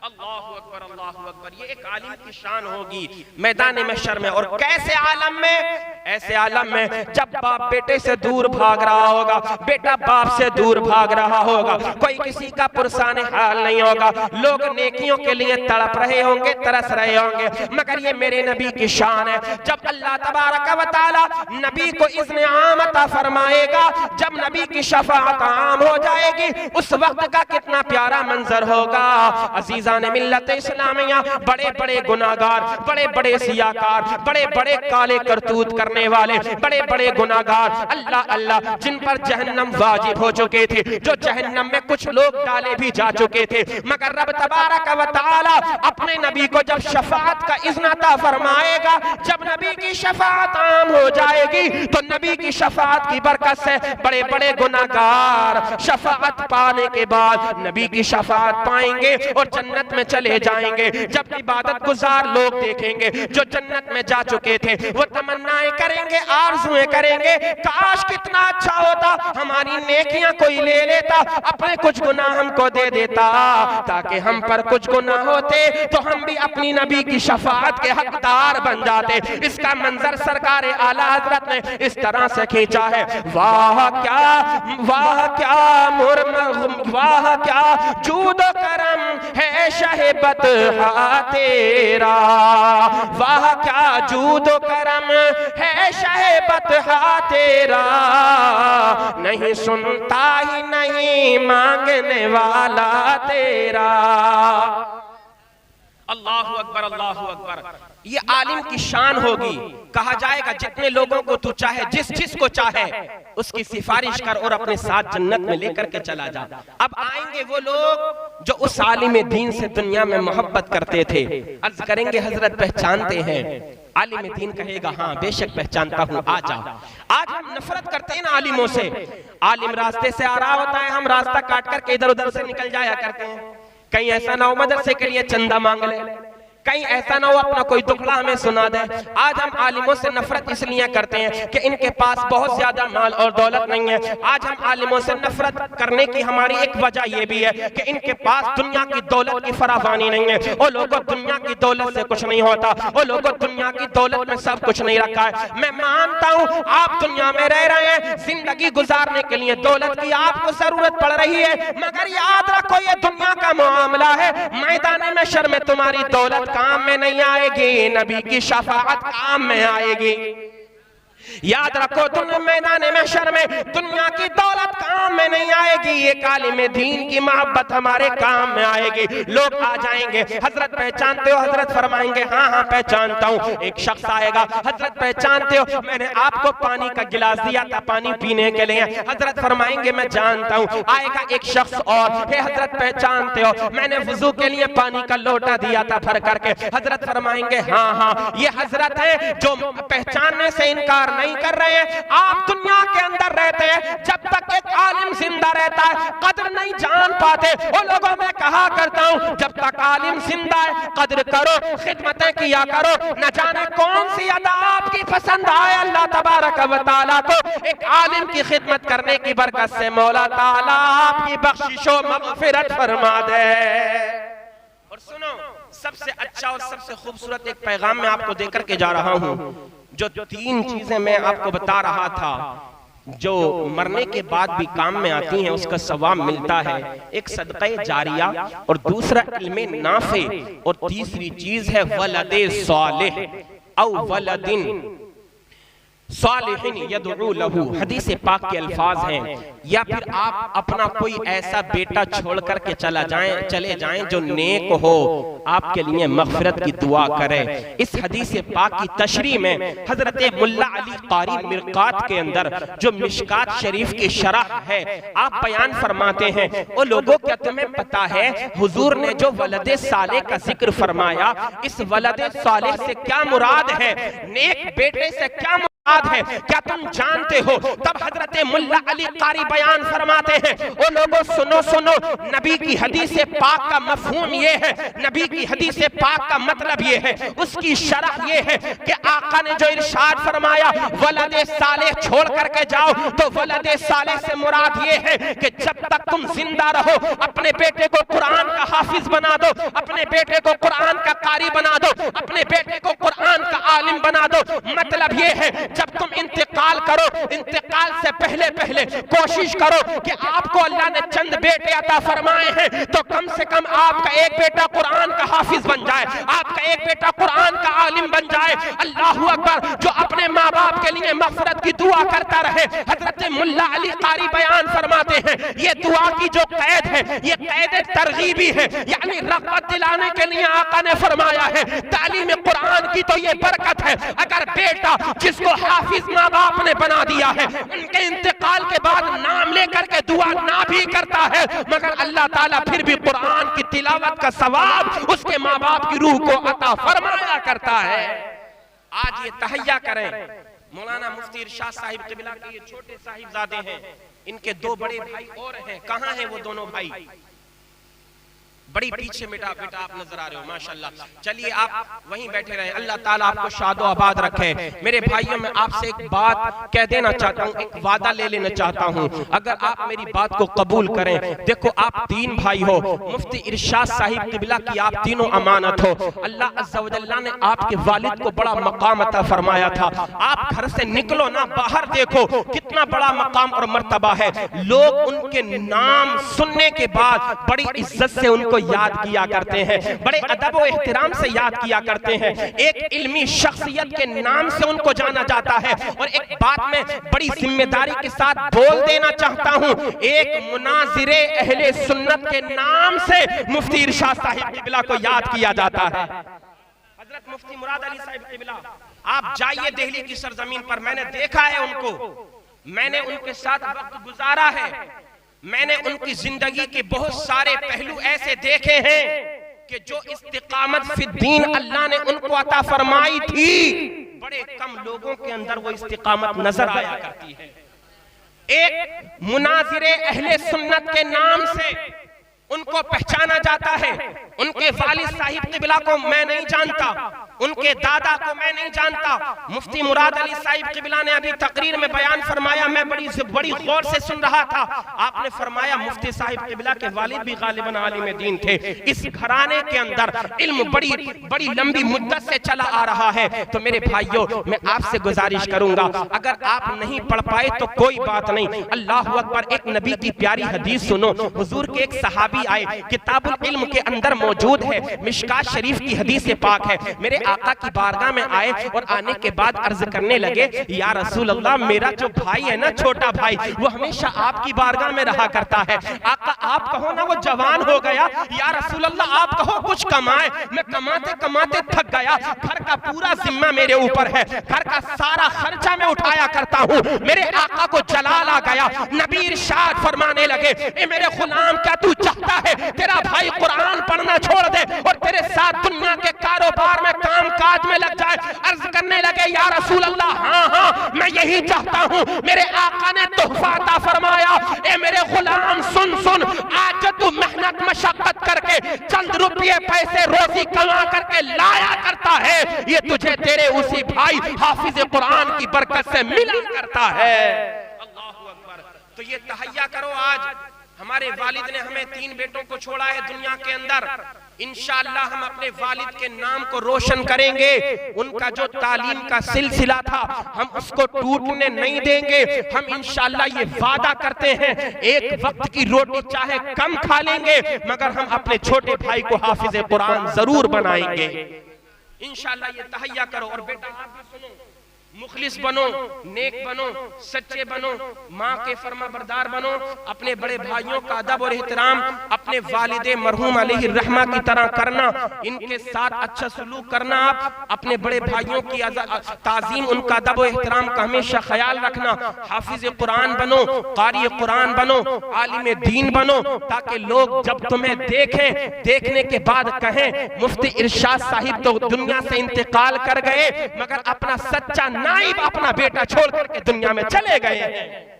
अल्लाहु अकबर अल्लाहु अकबर, ये एक आलिम की शान होगी मैदान महशर में। और कैसे आलम में? ऐसे आलम में जब बाप बेटे से दूर भाग रहा होगा, बेटा बाप से दूर भाग रहा होगा, कोई किसी का पुरसाने हाल नहीं होगा, लोग नेकियों के लिए तड़प रहे होंगे, तरस रहे होंगे, मगर ये मेरे नबी की शान है। जब अल्लाह तबारक व तआला नबी को इज़्न आम अता फरमाएगा, जब नबी की शफाअत आम हो जाएगी, उस वक्त का कितना प्यारा मंजर होगा। अजीजा ने मिल्लत इस्लामिया, बड़े बड़े गुनाहगार, बड़े बड़े सियाकार, बड़े बड़े काले करतूत करने वाले, बड़े बड़े गुनाहगार, अल्लाह अल्लाह जिन पर जहन्नम वाजिब हो चुके थे, जो जहन्नम में कुछ लोग डाले भी जा चुके थे, मगर रब तबारक व तआला अपने नबी को जब शफाअत का इज़्न अता फरमाएगा, जब नबी की शफाअत आम हो जाएगी तो नबी की शफाअत की बरकत से बड़े बड़े गुनाहगार शफाअत पाने के बाद नबी की शफाअत पाएंगे और जन्नत में चले जाएंगे। जब इबादत गुजार लोग देखेंगे जो जन्नत में जा चुके थे, वो तमन्नाएं करेंगे, आरज़ुएं करेंगे, काश कितना अच्छा होता हमारी नेकियां कोई ले लेता, अपने कुछ गुनाह हमको दे देता, ताकि हम पर कुछ गुनाह होते तो हम भी अपनी नबी की शफाअत के हकदार बन जाते। इसका मंजर सरकार आला हजरत ने इस तरह से खींचा है, वाह क्या वाह क्या जूदो करम है शहबत हा तेरा, वाह क्या जूदो करम है शहबत हा तेरा, नहीं सुनता ही नहीं मांगने वाला तेरा। अल्लाहु अकबर अल्लाहु अकबर। ये आलिम की शान होगी। कहा जाएगा जितने लोगों को तू चाहे, जिस को चाहे उसकी सिफारिश कर और अपने साथ जन्नत में लेकर के चला जा। अब आएंगे वो लोग जो उस आलिम दीन से दुनिया में मोहब्बत करते थे। अर्ज करेंगे हजरत पहचानते हैं? आलिम दीन कहेगा हाँ बेशक पहचानता हूँ, आ जा। आज हम नफरत करते हैं ना आलिमों से। आलिम रास्ते से आ रहा होता है, हम रास्ता काट करके इधर उधर से निकल जाया करते हैं। कहीं ऐसा ना हो मदरसे के लिए चंदा मांग ले, कहीं ऐसा ना हो अपना कोई दुखड़ा हमें सुना दे। आज हम आलिमों से नफरत इसलिए करते हैं कि इनके पास बहुत ज्यादा माल और दौलत नहीं है। आज हम आलिमों से नफरत करने की हमारी एक वजह यह भी है कि इनके पास दुनिया की दौलत की फरावानी नहीं है। वो लोगों दुनिया की दौलत से कुछ नहीं होता, वो लोगों दुनिया की दौलत में सब कुछ नहीं रखा है। मैं मानता हूँ आप दुनिया में रह रहे हैं, जिंदगी गुजारने के लिए दौलत की आपको जरूरत पड़ रही है, मगर याद रखो ये दुनिया का मामला है। मैदान महशर में तुम्हारी दौलत काम में नहीं आएगी, नबी की शफाअत काम में आएगी। याद रखो तुम मैदान महशर में दुनिया की दौलत काम में नहीं आएगी, ये आलिम दीन की मोहब्बत हमारे काम में आएगी। लोग आ जाएंगे, हजरत पहचानते हो? हजरत फरमाएंगे हाँ हाँ पहचानता हूँ। एक शख्स आएगा, हजरत पहचानते हो? मैंने आपको पानी का गिलास दिया था पानी पीने के लिए। हजरत फरमाएंगे मैं जानता हूँ। आएगा एक शख्स और, हे हजरत पहचानते हो? मैंने वुजू के लिए पानी का लोटा दिया था भर करके। हजरत फरमाएंगे हाँ हाँ ये हजरत है जो पहचानने से इनकार नहीं कर रहे हैं। आप दुनिया के अंदर रहते हैं, जब तक एक आलिम जिंदा रहता है कदर नहीं जान पाते। वो लोगों में कहा करता हूं जब तक आलिम जिंदा है कदर करो, खिदमतें किया करो। न जाने कौन सी अदा आपकी पसंद आए, अल्लाह तबारक व तआला को एक आलिम की खिदमत करने की बरकत से मौला ताला आपकी बख्शिशो मगफिरत फरमा दे। और सुनो, सबसे अच्छा और सबसे खूबसूरत एक पैगाम मैं आपको देकर के जा रहा हूं। जो 3 चीजें मैं आपको बता रहा था जो मरने के बाद भी काम में आती हैं, उसका सवाब मिलता है। एक सदक़े जारिया, और दूसरा इल्मे नाफे, और तीसरी चीज है वलदे सालिह औ वलदिन सालिहिन यदउ लहू। हदीस पाक के अल्फाज हैं। या फिर आप अपना कोई ऐसा बेटा छोड़ करके चले जाएं जो नेक हो, आपके लिए मग़फ़िरत की दुआ करे। इस हदीस पाक की तशरीह में हजरत मुल्ला अली कारी मिरकात के अंदर जो मिशकात शरीफ की शरह है, आप बयान फरमाते हैं, ओ लोगों क्या तुम्हें पता है हुजूर ने जो वलदे साले का जिक्र फरमाया, इस वलदे साले से क्या मुराद है, नेक बेटे से क्या है, क्या तुम जानते हो? तब हजरत मुल्ला अली कारी बयान फरमाते हैं, ओ लोगों सुनो सुनो, नबी की हदीस पाक का मफहूम ये है, नबी की हदीस पाक का मतलब ये है, उसकी शरह ये है कि आका ने जो इरशाद फरमाया वलदे साले छोड़ करके जाओ, तो वलदे साले से मुराद ये है कि जब तक तुम जिंदा रहो अपने बेटे को कुरान का हाफिज बना दो, अपने बेटे को कुरान का कारी बना दो, अपने बेटे को कुरान का आलिम बना दो। मतलब ये है जब तुम इंतकाल करो, इंतकाल से पहले पहले कोशिश करो कि आपको अल्लाह ने चंद बेटे अता फरमाए हैं, तो कम से कम आपका एक बेटा कुरान का हाफिज बन जाए, आपका एक बेटा कुरान का आलिम बन जाए। अल्लाहू अकबर। जो अपने माँ बाप के लिए मग़फ़िरत की दुआ करता रहे। हजरत मुल्ला अली कारी बयान फरमाते हैं, ये दुआ की जो कैद है ये कैद तरगीबी है, यानी रग़बत दिलाने के लिए आका ने फरमाया है। तालीम कुरान की तो ये बरकत है, अगर बेटा जिसको हाफिज माँ बाप ने बना दिया है, उनके इंतकाल के बाद नाम लेकर के दुआ ना भी करता है, मगर अल्लाह ताला फिर भी कुरान की तिलावत का सवाब उसके माँ बाप की रूह को अता फरमाया करता है। आज ये तहैया करें, मौलाना मुफ्ती इरशाद साहिब क़िबला के ये छोटे साहिबजादे हैं, इनके 2 बड़े भाई और हैं। कहाँ हैं वो दोनों भाई? बड़ी पीछे बेटा आप नजर आ रहे हो, माशाल्लाह। चलिए आप वहीं बैठे रहे, अल्लाह ताला आपको शादो आबाद रखे। मेरे भाइयों, मैं आपसे एक बात कह देना चाहता हूँ, एक वादा ले लेना चाहता हूँ, अगर आप मेरी बात को कबूल करें। देखो आप 3 भाई हो, मुफ्ती इरशाद साहिब क़िबला की आप तीनों अमानत हो। अल्लाह अज़्ज़ा व जल्ला ने आपके वालिद को बड़ा मकाम अता फरमाया था। आप घर से निकलो ना, बाहर देखो कितना बड़ा मकाम और मर्तबा है। लोग उनके नाम सुनने के बाद बड़ी इज्जत से उनको याद किया करते हैं, बड़े अदब और एहतराम से याद किया करते हैं। एक इल्मी शख्सियत के नाम से उनको जाना जाता है। और एक बात मैं बड़ी जिम्मेदारी के साथ बोल देना चाहता हूं, एक मुनाजिरे अहले सुन्नत के नाम से मुफ्ती इरशाद साहिब क़िबला को याद किया जाता है। हजरत हजरत मुफ्ती मुराद अली साहिब क़िबला, आप जाइए दिल्ली की सरजमीन पर, मैंने देखा है उनको, मैंने उनके साथ वक्त गुजारा है, मैंने उनकी जिंदगी के बहुत सारे पहलू ऐसे देखे हैं कि जो इस्तिकामत फिद्दीन अल्लाह ने उनको अता फरमाई थी, बड़े कम लोगों के अंदर वो इस्तिकामत नजर आया करती है। एक मुनाजिरे अहले सुन्नत के नाम से उनको पहचाना जाता है। उनके वालिद साहिब क़िबला को मैं नहीं जानता, उनके दादा को मैं नहीं जानता। मुफ्ती मुराद अली साहिब क़िबला ने अभी तकरीर में बयान फरमाया, मैं बड़ी गौर से सुन रहा था। आपने फरमाया मुफ्ती साहिब क़िबला के वालिद भी गालिबन आलिम दीन थे। इस घराने के अंदर इल्म बड़ी लंबी मुद्दत से चला आ रहा है। तो मेरे भाइयों, मैं आपसे गुजारिश करूंगा, अगर आप नहीं पढ़ पाए तो कोई बात नहीं, अल्लाह अकबर, एक नबी की प्यारी हदीस सुनो। हुजूर के एक सहाबी आए, किताबुल इल्म के अंदर मौजूद है, मिशकात शरीफ की हदीस पाक है। मेरे आका की बारगाह में आए और आने के बाद अर्ज करने लगे, या रसूल अल्लाह, मेरा जो भाई है ना, छोटा भाई, वो हमेशा आपकी बारगाह में रहा करता है। आका आप कहो ना वो जवान हो गया, या रसूल अल्लाह आप कहो कुछ कमाए। मैं कमाते कमाते थक गया, घर का पूरा जिम्मा मेरे ऊपर है, घर का सारा खर्चा मैं उठाया करता हूँ। मेरे आका को जलाल आ गया, नबी इरशाद फरमाने लगे, ए मेरे गुलाम, क्या तू चाहता है तेरा भाई कुरान पढ़ना छोड़ दे और तेरे साथ दुनिया के कारोबार में काम काज में लग जाए? अर्ज करने लगे, या रसूल अल्लाह, हाँ हाँ मैं यही चाहता हूँ। मेरे आका ने तोहफा अता फरमाया, ए मेरे गुलाम सुन सुन, आज तू मेहनत मशक्कत करके चंद रुपये पैसे रोजी कमा करके लाया करता है, ये तुझे तेरे उसी भाई हाफिज कुरान की बरकत से मिला करता है। अल्लाहु अकबर। तो ये तहैया करो, आज हमारे वालिद ने हमें 3 बेटों को छोड़ा है दुनिया के अंदर। इंशाअल्लाह हम अपने वालिद के नाम को रोशन करेंगे। उनका जो तालीम का सिलसिला था हम उसको टूटने नहीं देंगे। हम इंशाअल्लाह ये वादा करते हैं, एक वक्त की रोटी चाहे कम खा लेंगे, मगर हम अपने छोटे भाई को हाफिज कुरान जरूर बनाएंगे। इंशाअल्लाह ये तहैया करो। और बेटा आप भी सुनो, मुखलिस बनो, नेक बनो, सच्चे बनो, माँ के फरमा बरदार बनो, अपने बड़े भाइयों का अदब और एहतराम अपने वालिदे मरहूम अलैहि रहमा की तरह करना, इनके साथ अच्छा सलूक करना। आप अपने बड़े भाइयों की ताजीम, उनका अदब और एहतराम का हमेशा ख्याल रखना। हाफिज कुरान बनो, कारी कुरान बनो, आलिम दीन बनो, ताकि लोग जब तुम्हें देखें, देखने के बाद कहें मुफ्ती इरशाद साहिब तो दुनिया से इंतकाल कर गए, मगर अपना सच्चा नाइब अपना बेटा छोड़ करके दुनिया में चले गए हैं।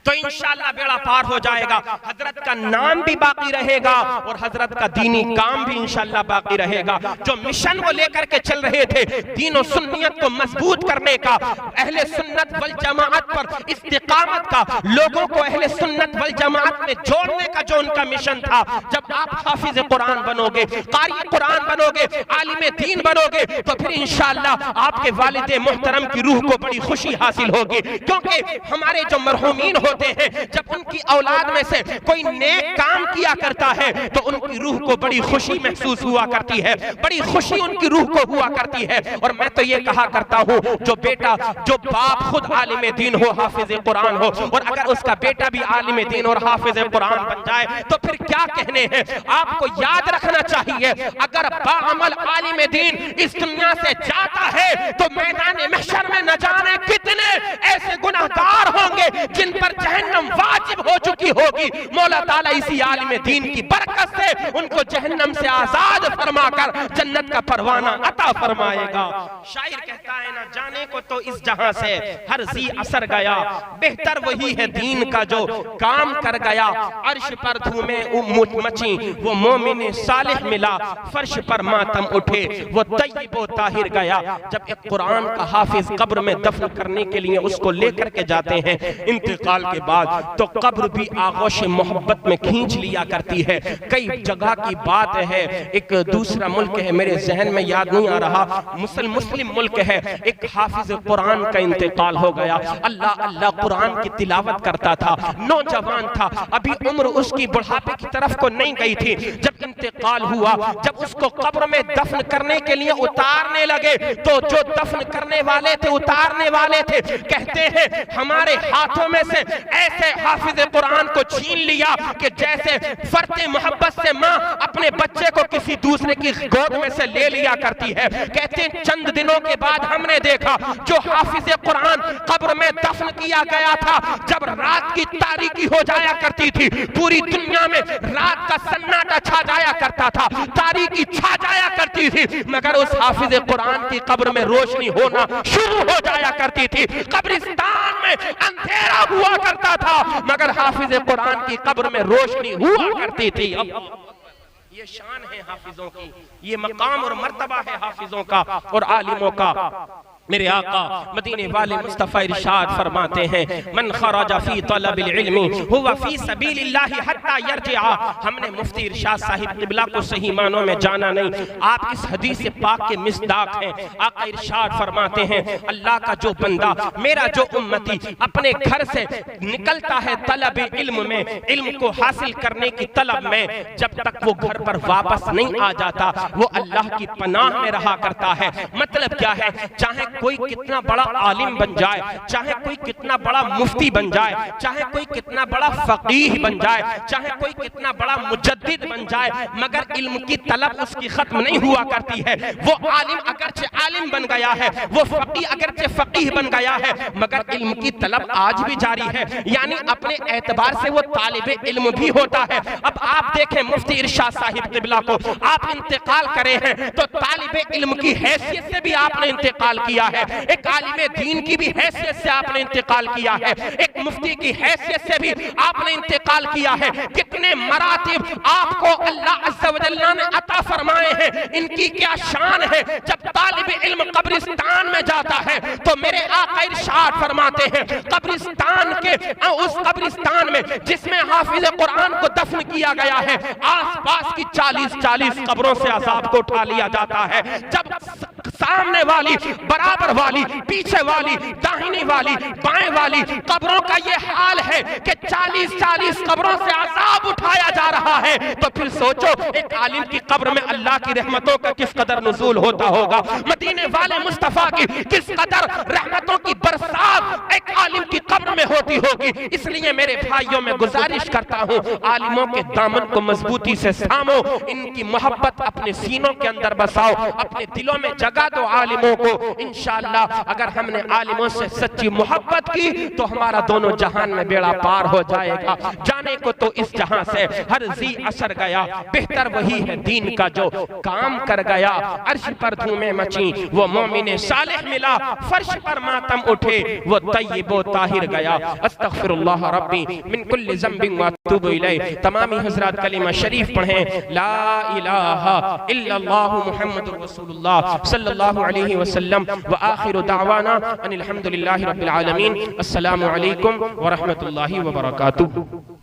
तो इंशाअल्लाह बेड़ा पार हो जाएगा, हजरत का नाम भी बाकी रहेगा और हजरत का दीनी काम भी इंशाअल्लाह बाकी रहेगा। जो मिशन वो लेकर के चल रहे थे, दीन और सुन्नियत को मजबूत करने का, अहले सुन्नत वल जमाअत पर इस्तिकामत का, लोगों को अहले सुन्नत वल जमाअत में जोड़ने का जो उनका मिशन था, जब आप हाफिज कुरान बनोगे, कारी कुरान बनोगे, आलिम दीन बनोगे, तो फिर इंशाअल्लाह आपके वालिद मोहतरम की रूह को बड़ी खुशी हासिल होगी। क्योंकि हमारे जो मरहूमीन हैं, जब उनकी औलाद में से कोई नेक काम किया करता है तो उनकी रूह को बड़ी खुशी महसूस हुआ करती है, बड़ी खुशी उनकी रूह को हुआ करती है। और मैं तो ये कहा करता हूँ, जो बेटा, जो बाप खुद आलिम दीन हो, हाफिज कुरान हो, और अगर उसका बेटा भी आलिम दीन और हाफिज कुरान बन जाए तो फिर क्या कहने हैं। आपको याद रखना चाहिए, अगर बाअमल आलिम दीन इस दुनिया से जाता है तो मैदान महशर में न जाने कितने ऐसे गुनाहगार होंगे जिन पर जहन्नम वाजिब हो चुकी होगी। मौला ताला इसी आलिम दीन की बरकत से उनको जहन्नम से आजाद फरमाकर जन्नत का परवाना अता फरमाएगा। शायर कहता है, ना जाने को तो इस जहां से हर जी असर गया, बेहतर वही है दीन का जो काम कर गया। अर्श पर धूमे मची वो मोमिन सालिह मिला, फर्श पर मातम उठे वो तय्यब व ताहिर गया। जब एक कुरान का हाफिज कब्र में दफन करने के लिए उसको लेकर के जाते हैं इंतकाल के बाद, तो कब्र भी आगोश मोहब्बत में खींच लिया करती है। कई जगह की बात है, एक दूसरा मुल्क है, मेरे जहन में याद नहीं आ रहा, मुस्लिम मुल्क है, एक हाफिज कुरान का इंतकाल हो गया। अल्लाह अल्लाह कुरान की तिलावत करता था, नौजवान था, अभी उम्र उसकी बुढ़ापे की तरफ को नहीं गई थी। जब इंतकाल हुआ, जब उसको कब्र में दफन करने के लिए उतारने लगे तो जो दफन करने वाले थे, उतारने वाले थे, कहते हैं हमारे हाथों में से ऐसे हाफिज कुरान को छीन लिया कि जैसे फर्ते मोहब्बत से माँ अपने बच्चे को किसी दूसरे की गोद में से ले लिया करती है। कहते हैं चंद दिनों के बाद हमने देखा जो हाफिज कुरान कब्र में दफन किया गया था, जब रात की तारीकी हो जाया करती थी, पूरी दुनिया में रात का सन्नाटा छा जाया करता था, तारीकी छा जाया करती थी, मगर उस हाफिज कुरान की कब्र में रोशनी होना शुरू हो जाया करती थी। कब्रिस्तान में अंधेरा हुआ करता था, मगर हाफिज कुरान की कब्र में रोशनी हुआ करती थी। ये शान है हाफिजों की, ये मकाम और मर्तबा है हाफिजों का और आलिमों का। मेरे आका मदीने वाले मुस्तफा इरशाद फरमाते हैं मन खराजा फी तलबिल इल्मी हुवा फी सबीलिल्लाह हत्ता यरजिआ। हमने मुफ्ती इरशाद साहिब क़िबला को सही मानों में जाना नहीं, आप इस हदीस पाक के मिसदाक हैं। आका इरशाद फरमाते हैं अल्लाह का जो बंदा, मेरा जो उम्मती अपने घर से निकलता है तलब इल्म में, इल्म को हासिल करने की तलब में, जब तक वो घर पर वापस नहीं आ जाता वो अल्लाह की पनाह में रहा करता है। मतलब क्या है, चाहे कोई कितना बड़ा आलिम बन जाए, चाहे कोई कितना बड़ा मुफ्ती बन जाए, चाहे कोई कितना बड़ा फकीह बन जाए, चाहे कोई कितना बड़ा मुजद्दिद बन जाए, मगर इल्म की तलब उसकी खत्म नहीं हुआ करती है। वो आलिम अगरचे आलिम बन गया है, वो फकीह अगरचे फकीह बन गया है, मगर इल्म की तलब आज भी जारी है, यानी अपने एतबार से वो तालिबे इल्म भी होता है। अब आप देखें मुफ्ती इरशाद साहिब क़िबला को आप इंतकाल करे हैं तो तालिबे इल्म की हैसियत से भी आपने इंतकाल किया है, एक आलिमे दीन की भी हैसियत से आपने इंतकाल किया है, एक मुफ्ती की हैसियत से भी आपने इंतकाल किया है। कितने मरातिब आपको अल्लाह अज़्ज़ा व जल्ला ने अता फरमाए हैं, इनकी क्या शान है। जब तालिबे इल्म कब्रिस्तान में जाता है तो मेरे आका इरशाद फरमाते हैं कब्रिस्तान के उस कब्रिस्तान में जिसमें हाफिज कुरान को दफन किया गया है, आसपास की 40-40 कब्रों से अज़ाब को उठा लिया जाता है। जब सामने वाली, बराबर वाली, पीछे वाली, दाहिनी वाली, बाएं वाली कब्रों का ये हाल है कि 40-40 कब्रों से अज़ाब उठाया जा रहा है, तो फिर सोचो एक आलिम की कब्र में अल्लाह की रहमतों का किस कदर नुज़ूल होता होगा, मदीने वाले मुस्तफा की किस कदर रहमतों की बरसात एक आलिम की कब्र में होती होगी। इसलिए मेरे भाइयों में गुजारिश करता हूँ आलिमों के दामन को मजबूती से थामो, इनकी मोहब्बत अपने सीनों के अंदर बसाओ, अपने दिलों में जगह दो आलिमों को। इंशाअल्लाह अगर हमने आलिमों से सच्ची मोहब्बत की तो हमारा दोनों जहान में बेड़ा पार हो जाएगा। जाने को तो इस जहां से हर जी असर गया, बेहतर वही है दीन का जो काम कर गया। अर्श पर धूमें मची वो मोमिने सालेह मिला, फर्श पर मातम उठे वो तय्यिबो ताहिर गया। अस्तगफिरुल्लाह रब्बी मिन कुल्लि ज़ंबिन व अतूबु इलैह। तमामी हज़रात कलिमा शरीफ पढ़ें, ला इलाहा इल्लल्लाहु मुहम्मदुर रसूलुल्लाह सल्लल्लाहु अलैहि वसल्लम व आखिरु दावाना अनिल हम्दुलिल्लाहि रब्बिल आलमीन। अस्सलामु अलैकुम व रहमतुल्लाहि व बरकातुहू।